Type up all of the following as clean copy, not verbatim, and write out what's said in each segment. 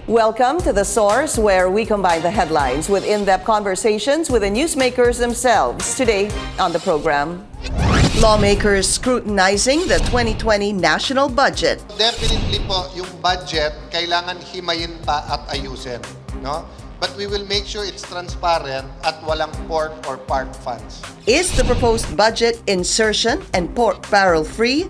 Welcome to The Source, where we combine the headlines with in-depth conversations with the newsmakers themselves. Today on the program, lawmakers scrutinizing the 2020 national budget. Definitely po, yung budget, kailangan himayin pa at ayusin. No? But we will make sure it's transparent at walang pork or park funds. Is the proposed budget insertion and pork barrel free?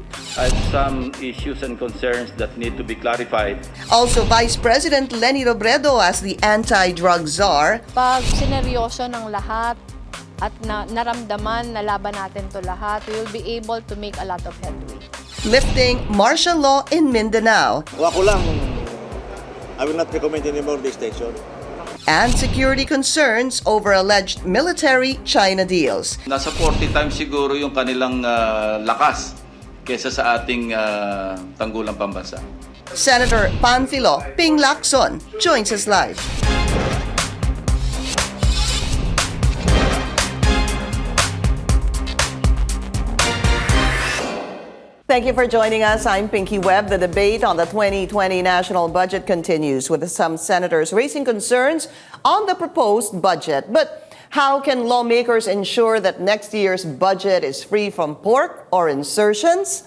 Some issues and concerns that need to be clarified. Also, Vice President Leni Robredo as the anti-drug czar. Pag sineryoso ng lahat at naramdaman na laban natin to lahat, we will be able to make a lot of headway. Lifting martial law in Mindanao. Ako lang, I will not recommend anymore this station. And security concerns over alleged military-China deals. Nasa 40 times siguro yung kanilang lakas kesa sa ating tanggulang pambansa. Senator Panfilo Ping Lacson joins us live. Thank you for joining us. I'm Pinky Webb. The debate on the 2020 national budget continues with some senators raising concerns on the proposed budget. But how can lawmakers ensure that next year's budget is free from pork or insertions?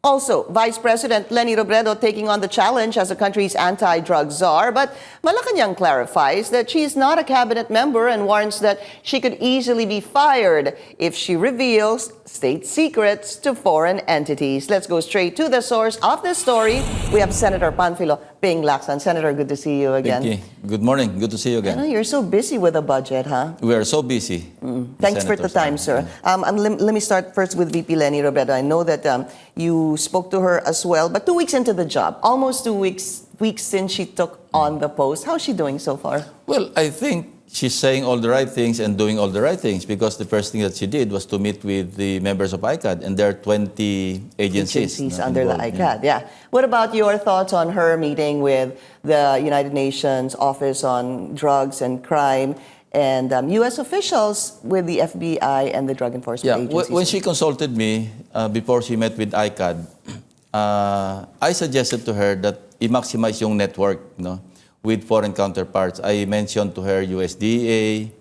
Also, Vice President Leni Robredo taking on the challenge as the country's anti-drug czar, but Malacanang clarifies that she is not a cabinet member and warns that she could easily be fired if she reveals state secrets to foreign entities. Let's go straight to the source of this story. We have Senator Panfilo Ping Lacson. Senator, good to see you again. Thank you. Good morning. Good to see you again. I know you're so busy with the budget, huh? We are so busy. Thanks for the time, sir. Let me start first with VP Leni Robredo. I know that you spoke to her as well, but 2 weeks into the job, almost 2 weeks since she took on the post. How's she doing so far? Well, I think she's saying all the right things and doing all the right things because the first thing that she did was to meet with the members of Icacd, and there are 20 agencies under the Icacd. Yeah. What about your thoughts on her meeting with the United Nations Office on Drugs and Crime and U.S. officials with the FBI and the Drug Enforcement Agency? When she consulted me before she met with Icacd, I suggested to her that i-maximize yung network, no, with foreign counterparts. I mentioned to her USDA,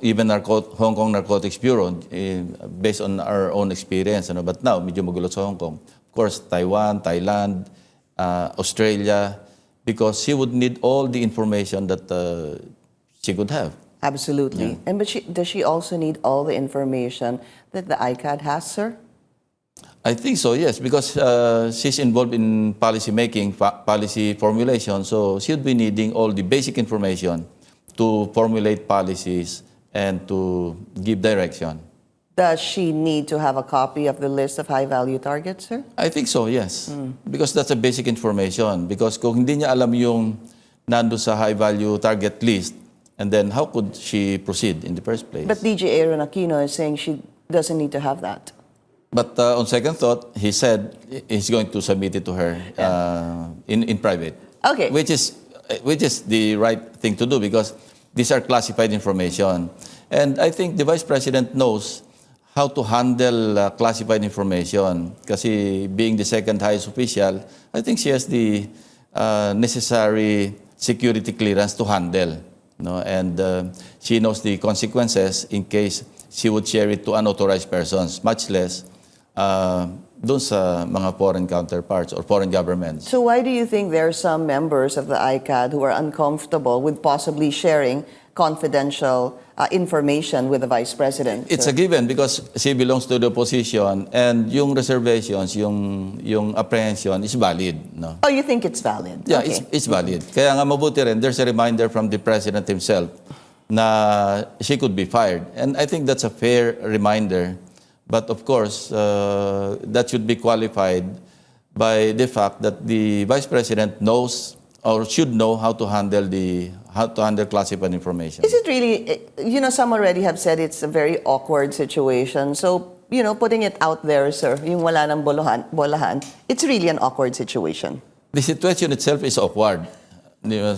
even Hong Kong Narcotics Bureau, based on our own experience. Ano? But now, medyo magulo sa Hong Kong. Of course, Taiwan, Thailand, Australia, because she would need all the information that she could have. Absolutely. Yeah. But does she also need all the information that the Icacd has, sir? I think so, yes, because she's involved in policy making, policy formulation, so she would be needing all the basic information to formulate policies and to give direction. Does she need to have a copy of the list of high-value targets, sir? I think so, yes, because that's a basic information. Because kung hindi niya alam yung nando sa high-value target list, and then how could she proceed in the first place? But DJ Aaron Aquino is saying she doesn't need to have that. But on second thought, he said he's going to submit it to her in private. Okay. Which is the right thing to do because these are classified information. And I think the Vice President knows how to handle classified information. Kasi being the second highest official, I think she has the necessary security clearance to handle. No? And she knows the consequences in case she would share it to unauthorized persons, much less doon sa mga foreign counterparts or foreign governments. So why do you think there are some members of the Icacd who are uncomfortable with possibly sharing confidential information with the Vice President? It's a given because she belongs to the opposition and yung reservations, yung apprehension is valid. No? Oh, you think it's valid? Yeah, Okay. it's valid. Kaya nga mabuti rin, there's a reminder from the President himself na she could be fired. And I think that's a fair reminder. But of course, that should be qualified by the fact that the Vice President knows or should know how to handle classified information. Is it really, some already have said it's a very awkward situation. So, putting it out there, sir, yung wala ng bolahan, it's really an awkward situation. The situation itself is awkward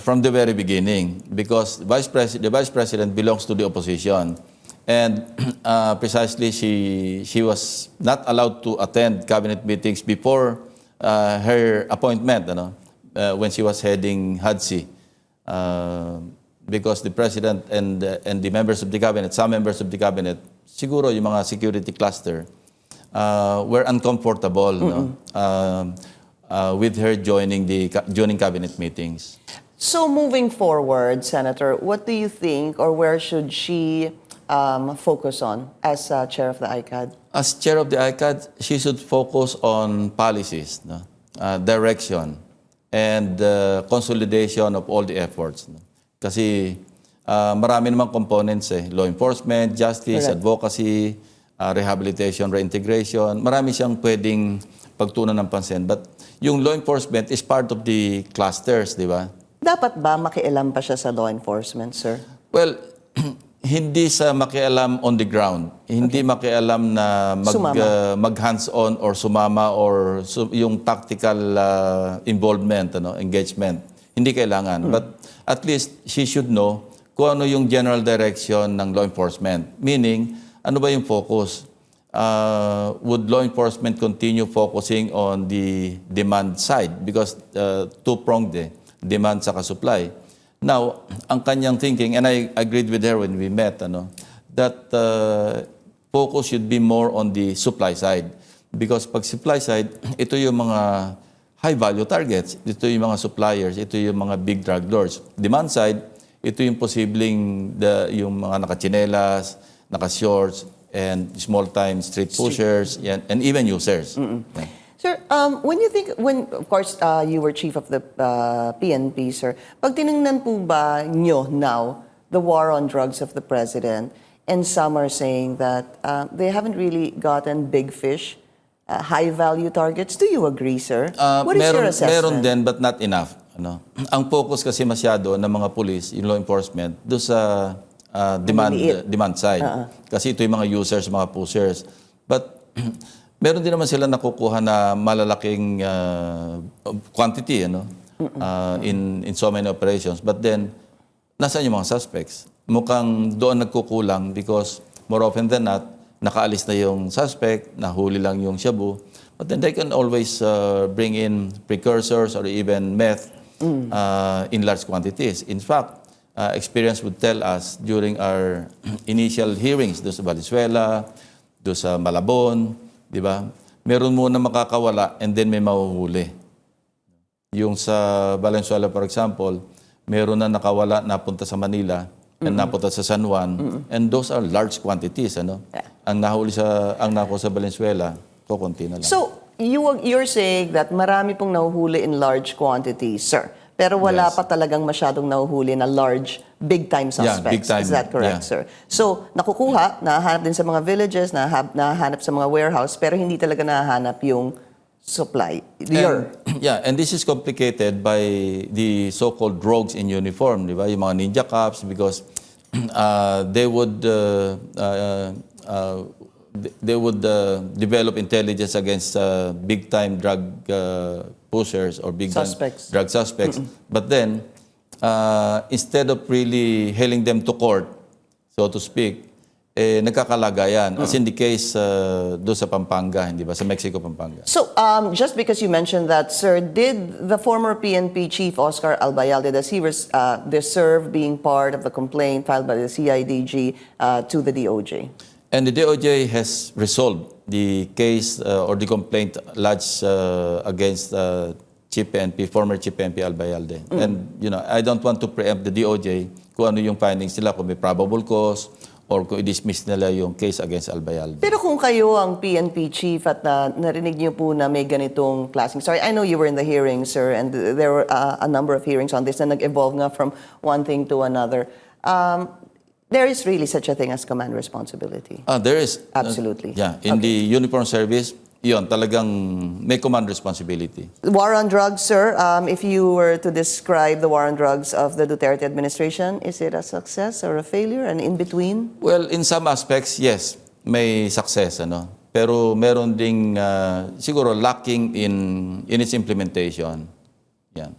from the very beginning because the Vice President belongs to the opposition. And precisely, she was not allowed to attend cabinet meetings before her appointment, when she was heading HUD-C, because the president and the members of the cabinet, some members of the cabinet, siguro yung mga security cluster, were uncomfortable with her joining cabinet meetings. So moving forward, Senator, what do you think, or where should she focus on as chair of the Icacd? As chair of the Icacd, she should focus on policies, direction, and consolidation of all the efforts. Kasi marami namang components law enforcement, justice, Correct. advocacy, rehabilitation, reintegration. Marami siyang pwedeng pagtunan ng pansin. But yung law enforcement is part of the clusters, di ba? Dapat ba makialam pa siya sa law enforcement, sir? Well, hindi sa makialam on the ground. Hindi makialam na mag-hands-on or sumama or yung tactical involvement, engagement. Hindi kailangan. But at least she should know kung ano yung general direction ng law enforcement. Meaning, ano ba yung focus? Would law enforcement continue focusing on the demand side? Because two-pronged demand sa supply. Now, ang kanyang thinking, and I agreed with her when we met, that focus should be more on the supply side. Because pag supply side, ito yung mga high-value targets. Ito yung mga suppliers. Ito yung mga big drug lords. Demand side, ito yung posibleng yung mga nakachinelas, naka-shorts, and small-time street pushers, and even users. Yeah. Sir, when of course you were chief of the PNP, sir, pag tinignan po ba nyo now the war on drugs of the president, and some are saying that they haven't really gotten big fish, high-value targets. Do you agree, sir? What is your assessment? Meron din, but not enough. Ang focus kasi masyado ng mga police, yung law enforcement, doon sa demand side. Kasi ito yung mga users, mga pushers. But meron din naman sila nakukuha na malalaking quantity in so many operations. But then, nasaan yung mga suspects? Mukhang doon nagkukulang because more often than not, nakaalis na yung suspect, nahuli lang yung shabu. But then they can always bring in precursors or even meth in large quantities. In fact, experience would tell us during our initial hearings doon sa Valenzuela, doon sa Malabon, di ba? Meron muna makakawala and then may mahuhuli. Yung sa Valenzuela, for example, meron na nakawala, napunta sa Manila, and napunta sa San Juan, and those are large quantities. Ang nakuha sa Valenzuela, kukunti na lang. So, you're saying that marami pong nahuhuli in large quantities, sir. Pero wala pa talagang masyadong nahuhuli na large, big-time suspects. Yeah, big time. Is that correct, sir? So, nakukuha, nahahanap din sa mga villages, nahahanap sa mga warehouse, pero hindi talaga nahahanap yung supply. And this is complicated by the so-called rogues in uniform, di ba? Yung mga ninja cops, because they would develop intelligence against big-time drug pushers or big-time drug suspects. But then, instead of really hailing them to court, so to speak, nagkakalagayan. As in the case doon sa Pampanga, hindi ba? Sa Mexico, Pampanga. So, just because you mentioned that, sir, did the former PNP chief, Oscar Albayalde, does he deserve being part of the complaint filed by the CIDG to the DOJ? And the DOJ has resolved the case or the complaint lodged against former Chief PNP Albayalde. And, I don't want to preempt the DOJ kung ano yung findings nila, kung may probable cause, or kung i-dismiss nila yung case against Albayalde. Pero kung kayo ang PNP chief at narinig niyo po na may ganitong klaseng story, I know you were in the hearing, sir, and there were a number of hearings on this na nag-evolve nga from one thing to another. There is really such a thing as command responsibility. There is. Absolutely. In the uniform service, yun, talagang may command responsibility. War on drugs, sir, if you were to describe the war on drugs of the Duterte administration, is it a success or a failure, and in between? Well, in some aspects, yes, may success, pero meron ding siguro lacking in its implementation. Yan.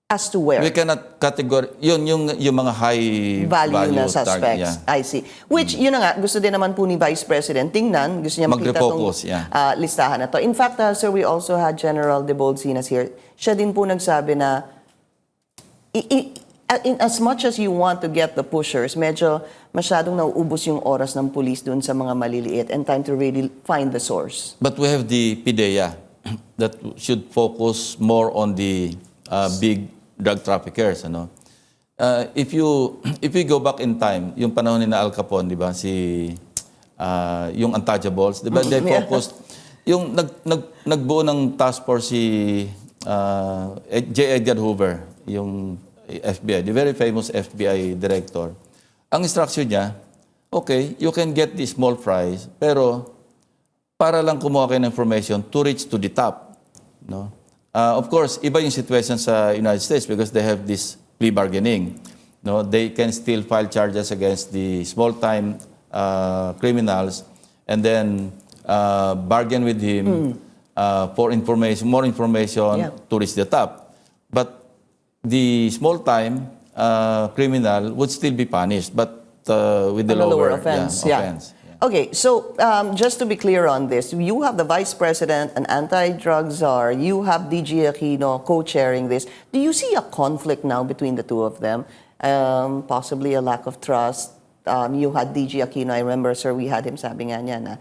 As to where? We cannot categorize, yung mga high Value na target, suspects. I see. Which, yun na nga, gusto din naman po ni Vice President tingnan. Gusto niya makita itong Mag-refocus, yeah. Listahan na to. In fact, sir, we also had General De Bolsinas here. Siya din po nagsabi na in as much as you want to get the pushers, medyo masyadong nauubos yung oras ng police dun sa mga maliliit and time to really find the source. But we have the PIDEA that should focus more on the big drug traffickers, ano. If you go back in time, yung panahon ni Al Capone, di ba, yung untouchables, di ba, they focused, yung nagbuo ng task force si J. Edgar Hoover, yung FBI, the very famous FBI director. Ang instruction niya, okay, you can get the small fries, pero para lang kumuha kayo ng information to reach to the top, no? Of course, iba yung situation sa United States because they have this plea bargaining. No, they can still file charges against the small-time criminals and then bargain with him for information, more information to reach the top. But the small-time criminal would still be punished, but with the lower offense. offense. Okay, so just to be clear on this, you have the Vice President, an anti-drug czar, you have DG Aquino co-chairing this. Do you see a conflict now between the two of them? Possibly a lack of trust. You had DG Aquino, I remember, sir, we had him sabi nga niya na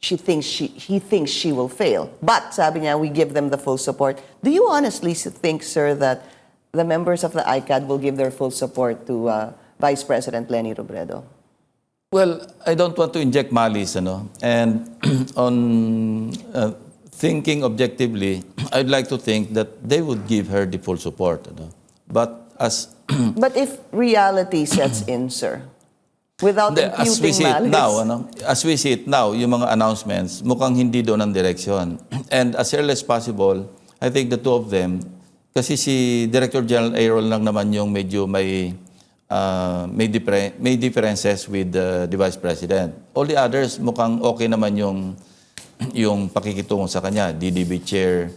he thinks she will fail. But sabi niya, we give them the full support. Do you honestly think, sir, that the members of the Icacd will give their full support to Vice President Leni Robredo? Well, I don't want to inject malice, ano? And on thinking objectively, I'd like to think that they would give her the full support, ano? But as But if reality sets in, sir, without as we imputing see it malice, now, ano? As we see it now, yung mga announcements, mukhang hindi doon ang direksyon. And as early as possible, I think the two of them, kasi si Director General Aerol lang naman yung medyo may differences with the Vice President. All the others, mukhang okay naman yung pakikitungo sa kanya. DDB Chair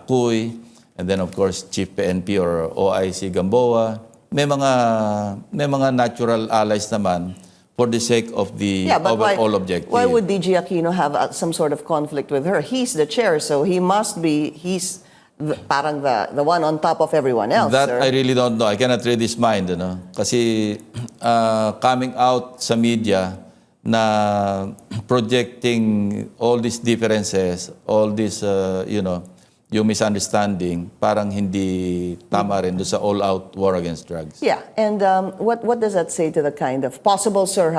Cuy, and then of course Chief PNP or OIC Gamboa. May mga natural allies naman for the sake of the overall objective. Why would DG Aquino have some sort of conflict with her? He's the chair, so he's parang the one on top of everyone else, That sir. I really don't know. I cannot read his mind, ano? Kasi coming out sa media na projecting all these differences, all this, yung misunderstanding, parang hindi tama rin doon sa all-out war against drugs. Yeah, and what does that say to the kind of possible, sir,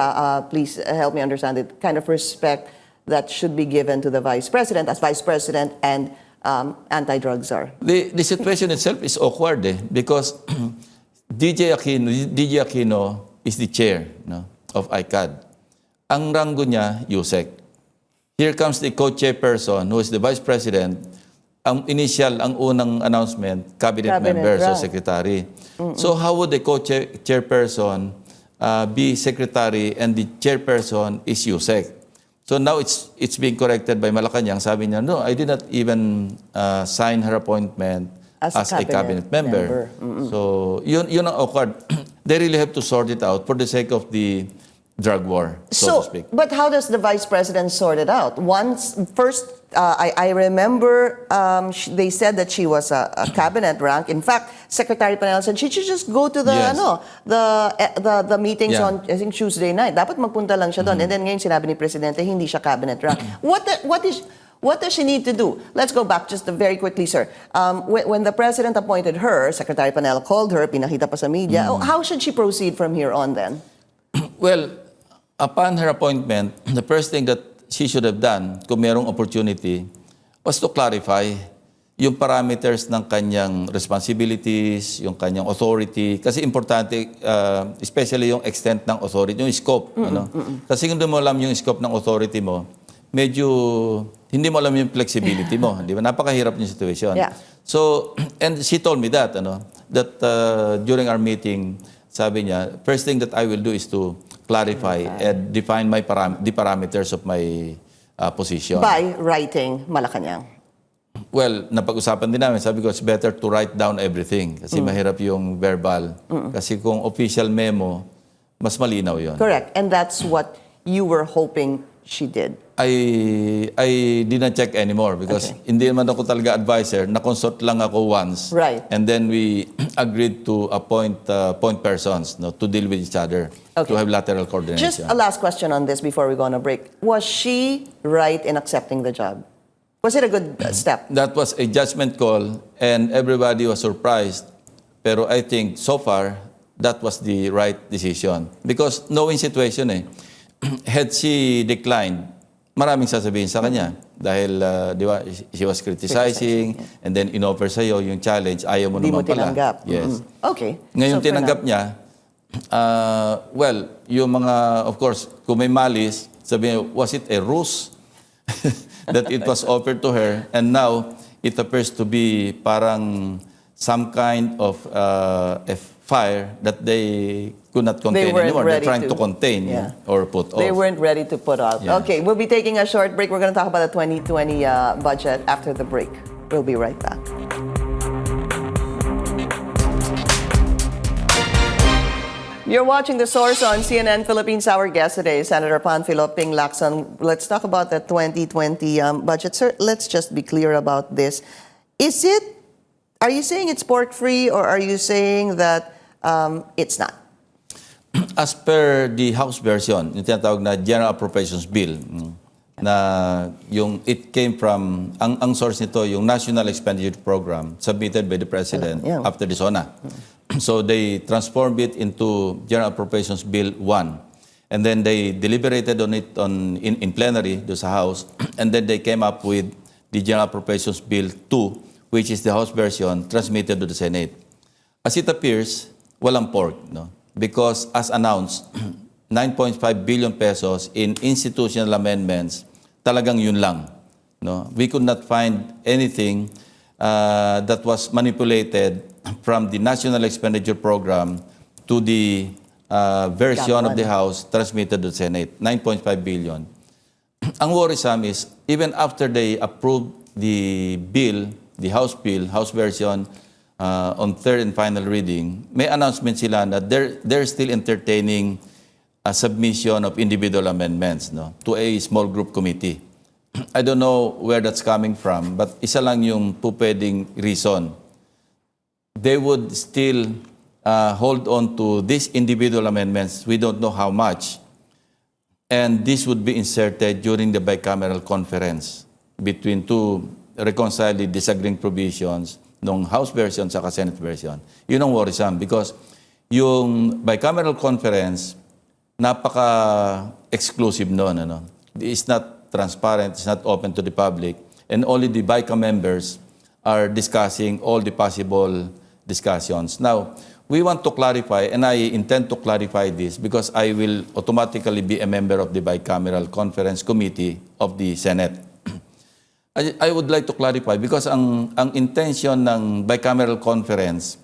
please help me understand it, kind of respect that should be given to the Vice President as Vice President and anti-drug czar? The situation itself is awkward because DG Aquino is the chair, no, of Icacd. Ang ranggo niya, USEC. Here comes the co-chairperson who is the Vice President. Ang unang announcement, cabinet member, so secretary. So how would the co-chairperson be secretary and the chairperson is USEC? So now it's being corrected by Malacanang. Sabi niya, no, I did not even sign her appointment as a cabinet member. So yun ang awkward. They really have to sort it out for the sake of the drug war, so to speak. But how does the Vice President sort it out? First, I remember they said that she was a cabinet rank. In fact, Secretary Panel said she should just go to the Yes. the meetings Yeah. on, I think, Tuesday night. Dapat magpunta lang siya doon. And then ngayon sinabi ni Presidente, hindi siya cabinet rank. What does she need to do? Let's go back just very quickly, sir. When the President appointed her, Secretary Panel called her, pinakita pa sa media. How should she proceed from here on then? Well, upon her appointment, the first thing that she should have done, kung mayroong opportunity, was to clarify yung parameters ng kanyang responsibilities, yung kanyang authority. Kasi importante, especially yung extent ng authority, yung scope. Kasi kung hindi mo alam yung scope ng authority mo, medyo hindi mo alam yung flexibility mo. Di ba? Napakahirap yung situation. Yeah. So, and she told me that, that during our meeting, sabi niya, first thing that I will do is to clarify and define the parameters of my position. By writing Malacanang. Well, napag-usapan din namin. Sabi ko, it's better to write down everything. Kasi mahirap yung verbal. Kasi kung official memo, mas malinaw yon. Correct. And that's what you were hoping she did. I didn't check anymore because hindi naman ako talaga advisor. Na-consult lang ako once. Right. And then we agreed to appoint point persons to deal with each other, to have lateral coordination. Just a last question on this before we go on a break. Was she right in accepting the job? Was it a good step? That was a judgment call and everybody was surprised. Pero I think so far, that was the right decision. Because knowing situation had she declined, maraming sasabihin sa kanya. Dahil, di ba, she was criticizing and then in-offer sa'yo yung challenge, ayaw mo Hindi mo naman pala. tinanggap. Yes. Okay. Ngayon So, for tinanggap now- niya, well, yung mga, of course, kung may malis, sabihin, was it a ruse that it was offered to her and now it appears to be parang some kind of a fire that they could not contain weren't anymore. They're ready trying to to. contain Yeah. or put off. They weren't ready to put out. Yeah. Okay, we'll be taking a short break. We're going to talk about the 2020 budget after the break. We'll be right back. You're watching The Source on CNN Philippines. Our guest today is Senator Panfilo Ping Lacson. Let's talk about the 2020 budget. Sir, let's just be clear about this. Are you saying it's pork-free or are you saying that it's not? As per the House version, yung tinatawag na General Appropriations Bill, na yung it came from, ang source nito, yung National Expenditure Program submitted by the President Yeah. after the SONA. So they transformed it into General Appropriations Bill 1. And then they deliberated on it in plenary do sa House. And then they came up with the General Appropriations Bill 2, which is the House version transmitted to the Senate. As it appears, walang pork, because as announced, 9.5 billion pesos in institutional amendments, talagang yun lang. We could not find anything that was manipulated from the National Expenditure Program to the version of the House transmitted to the Senate, 9.5 billion. Ang worrisome is, even after they approved the bill, the House bill, House version, on third and final reading, may announcement sila na they're still entertaining a submission of individual amendments to a small group committee. I don't know where that's coming from, but isa lang yung pwedeng reason. They would still hold on to these individual amendments. We don't know how much. And this would be inserted during the bicameral conference between two reconciled disagreeing provisions ng House version sa Senate version. Yun ang worrisome because yung bicameral conference, napaka-exclusive noon. It's not transparent, it's not open to the public, and only the BICA members are discussing all the possible discussions. Now, we want to clarify, and I intend to clarify this because I will automatically be a member of the Bicameral Conference Committee of the Senate. I would like to clarify because ang intention ng Bicameral Conference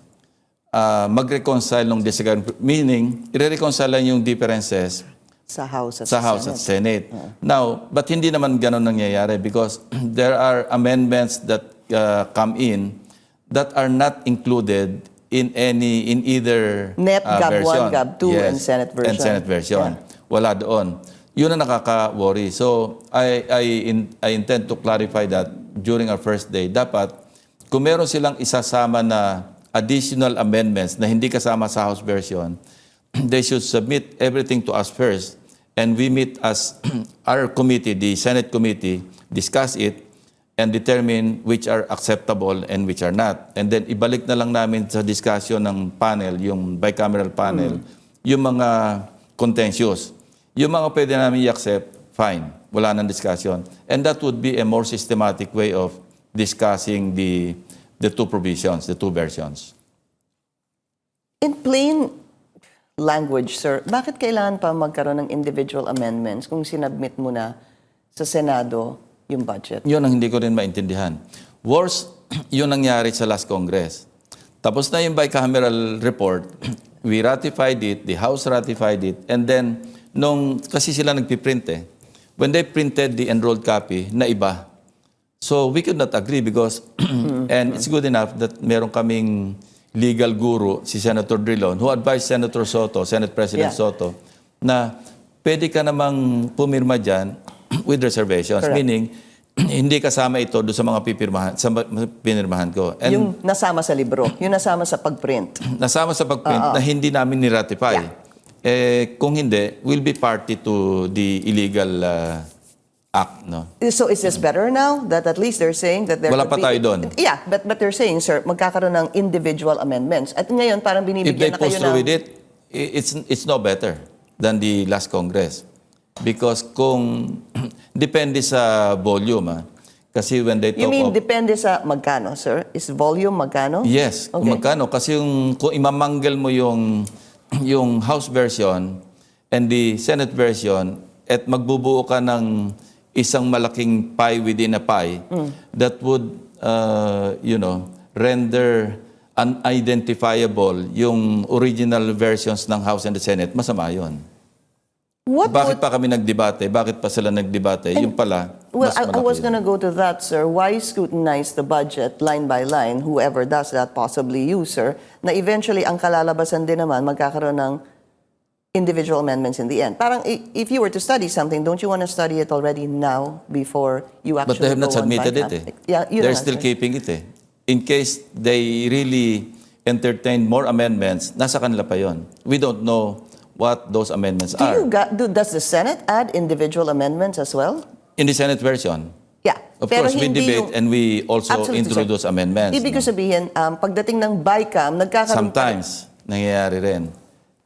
mag-reconcile ng disagreement, meaning i-reconcile lang yung differences Sa House at sa House at Senate. Now, but hindi naman ganun nangyayari because there are amendments that come in that are not included in either Net Gab 1, version. Gab 2, and Senate version. And Senate version. Wala doon. Yun ang nakaka-worry. So, I intend to clarify that during our first day. Dapat, kung meron silang isasama na additional amendments na hindi kasama sa House version, they should submit everything to us first. And we meet as our committee, the Senate committee, discuss it and determine which are acceptable and which are not. And then ibalik na lang namin sa discussion ng panel, yung bicameral panel, yung mga contentious. Yung mga pwede namin i-accept, fine. Wala nang discussion. And that would be a more systematic way of discussing the two provisions, the two versions. In plain language, sir, bakit kailangan pa magkaroon ng individual amendments kung sinabmit mo na sa Senado yung budget? Yun ang hindi ko rin maintindihan. Worse, yun nangyari sa last Congress. Tapos na yung bicameral report, we ratified it, the House ratified it, and then, kasi sila nagpiprint when they printed the enrolled copy, na iba. So we could not agree because, and it's good enough that meron kaming legal guru, si Senator Drilon, who advised Senator Soto, Senate President Soto, na pwede ka namang pumirma dyan with reservations. Correct. Meaning, hindi kasama ito doon sa mga pinirmahan ko. And Yung nasama sa libro, yung nasama sa pagprint. nasama sa pagprint na hindi namin ni-ratify. Kung hindi, we'll be party to the illegal act. No? So is this better now that at least they're saying that there Wala could pa be... tayo doon. Yeah, but they're saying, sir, magkakaroon ng individual amendments. At ngayon, parang If they binibigyan na push kayo through ng... with it, it's no better than the last Congress. Because kung depende sa volume, kasi when they talk You mean of... depende sa magkano, sir? Is volume magkano? Yes, kung Okay. magkano. Kasi kung imamanggal mo yung House version and the Senate version at magbubuo ka ng isang malaking pie within a pie, that would, render unidentifiable yung original versions ng House and the Senate, masama yun. What Bakit would... pa kami nagdebate? Bakit pa sila nagdebate? Yung pala, Well, mas I malaki was yun. going to go to that, sir. Why scrutinize the budget line by line, whoever does that, possibly you, sir, na eventually ang kalalabasan din naman magkakaroon ng individual amendments in the end. Parang if you were to study something, don't you want to study it already now before you actually But they have not go on submitted it. bypass? Yeah, you They're know, still sir. keeping it. In case they really entertain more amendments, nasa kanila pa yon. We don't know what those amendments are. Does the Senate add individual amendments as well? In the Senate version, Yeah. of Pero course, we hindi debate yung- and we also Absolutely, introduce sir. amendments. Ibig ko sabihin, pagdating ng BICAM, nagkakaroon pa rin- Sometimes, nangyayari rin.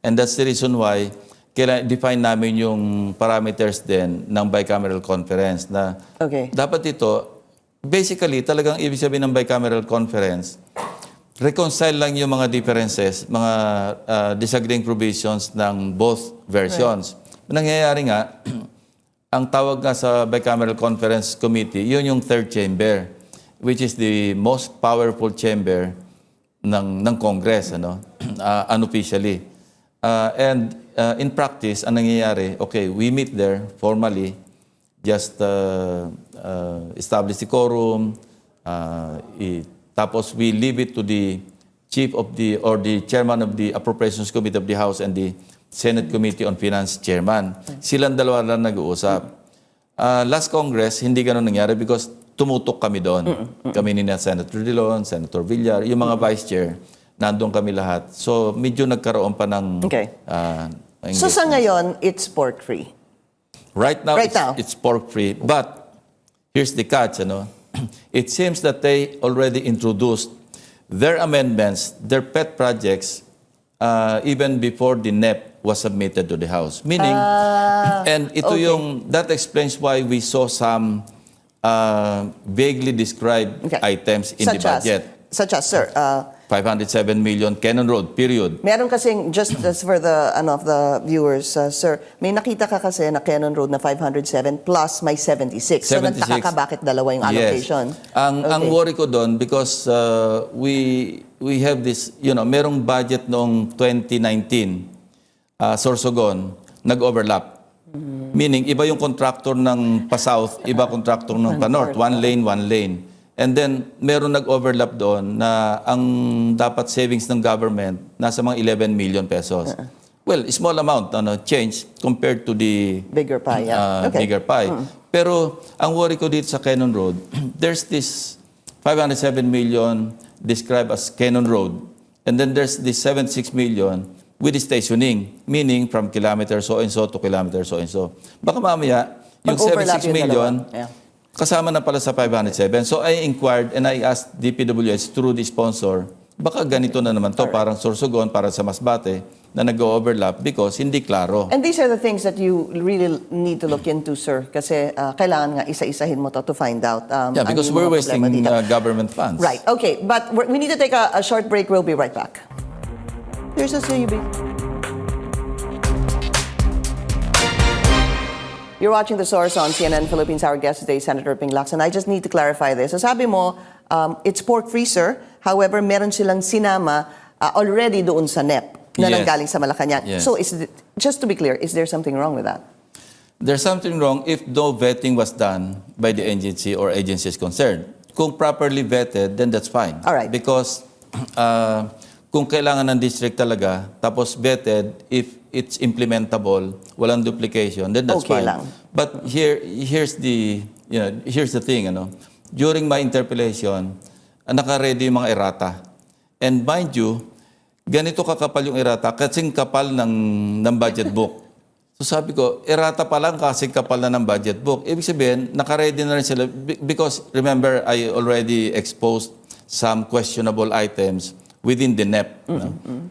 And that's the reason why kailangan define namin yung parameters din ng bicameral conference na Okay. dapat ito, basically, talagang ibig sabihin ng bicameral conference, reconcile lang yung mga differences, mga disagreeing provisions ng both versions. Nangyayari nga, ang tawag nga sa Bicameral Conference Committee, yun yung third chamber, which is the most powerful chamber ng Congress, unofficially. And in practice, ang nangyayari, okay, we meet there formally, just establish the quorum, tapos we leave it to the chief of the, or the chairman of the Appropriations Committee of the House and the Senate Committee on Finance chairman. Silang dalawa lang nag-uusap. Last Congress, hindi ganun nangyari because tumutok kami doon. Kami ni Senator Drilon, Senator Villar, yung mga vice chair, nandun kami lahat. So, medyo nagkaroon pa ng... Okay. So sa ngayon, it's pork-free. Right now, Right now. it's pork-free. But, here's the catch, It seems that they already introduced their amendments, their pet projects, even before the NEP was submitted to the House. Meaning, and ito okay. that explains why we saw some vaguely described items in the budget. Such as, sir, 507 million, Cannon Road, period. meron kasing, just as for the, of the viewers, sir, may nakita ka kasi na Cannon Road na 507 plus may 76. So 76. nagtaka ka bakit dalawa yung allocation? Yes. Ang worry ko doon because we have this, merong budget noong 2019, Sorsogon, nag-overlap. Meaning, iba yung contractor ng pa-south, iba contractor ng pa-north. One lane. And then, meron nag-overlap doon na ang dapat savings ng government nasa mga 11 million pesos. Well, small amount, change compared to the Bigger pie, yeah. Okay. bigger pie. Pero, ang worry ko dito sa Cannon Road, there's this 507 million described as Cannon Road. And then there's this 76 million with the stationing, meaning from kilometer so-and-so to kilometer so-and-so. Baka mamaya, yung Mag-overlap 76 yung million, dalawa. Yeah. kasama na pala sa 507. So I inquired and I asked DPWH through the sponsor, baka ganito na naman to, parang Sorsogon, para sa Masbate, na nag-overlap because hindi klaro. And these are the things that you really need to look into, sir. Kasi kailangan nga isa-isahin mo to find out. Yeah, because ano we're yung mga wasting problema dito. government funds. Right. Okay. But we need to take a short break. We'll be right back. There's a CUB. You're watching The Source on CNN Philippines. Our guest today, Senator Ping Lacson. I just need to clarify this. So sabi mo, it's pork-free, sir. However, meron silang sinama already doon sa NEP na Yes. nanggaling sa Malacanang. Yes. So just to be clear, is there something wrong with that? there's something wrong if no vetting was done by the agency or agencies concerned. Kung properly vetted, then that's fine. All right. Because kung kailangan ng district talaga, tapos vetted, if it's implementable, walang duplication, then that's Okay fine. lang. But here's the thing, During my interpellation, naka-ready yung mga errata. And mind you, ganito kakapal yung errata, kasing kapal ng budget book. So sabi ko, errata pa lang kasing kapal na ng budget book. Ibig sabihin, naka-ready na rin sila. Because remember, I already exposed some questionable items within the NEP.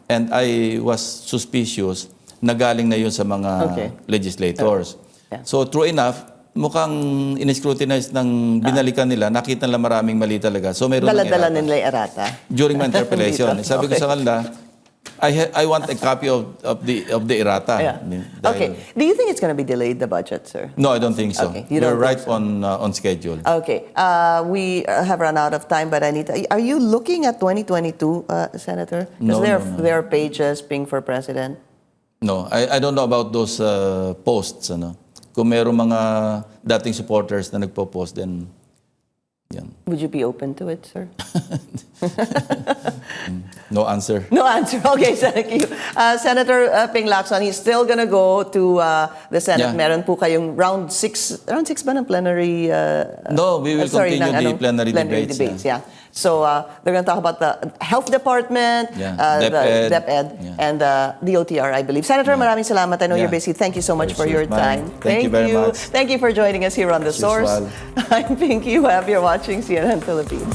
And I was suspicious na galing na yun sa mga legislators. Yeah. So true enough, mukhang in-scrutinize ng binalikan nila, nakita nila maraming mali talaga. So mayroon ng Dala-dala errata. nila yung errata. During my interpellation, Dito. sabi ko sa kanila, I want a copy of the errata. Yeah. Dahil- Okay. Do you think it's going to be delayed, the budget, sir? No, I don't think so. Okay, you You're don't right think on schedule. Okay. We have run out of time, but I need to, are you looking at 2022, Senator? Because No, there are pages being for president. No, I don't know about those posts. Kung mayroong mga dating supporters na nagpo-post, then yan. Would you be open to it, sir? No answer. No answer. Okay, thank you. Senator Ping Lacson, he's still gonna go to the Senate. Yeah. Meron po kayong round 6 ba ng plenary? No, we will continue the plenary debates, Yeah. So they're gonna talk about the health department, Yeah. the DepEd. DepEd, Yeah. and the OTR, I believe. Senator, maraming salamat. I know Yeah. you're busy. Thank you so much for your Pleasure is mine. time. Thank you very much. Thank you for joining us here on The As Source. usual. I'm Pinky Webb. You're watching CNN Philippines.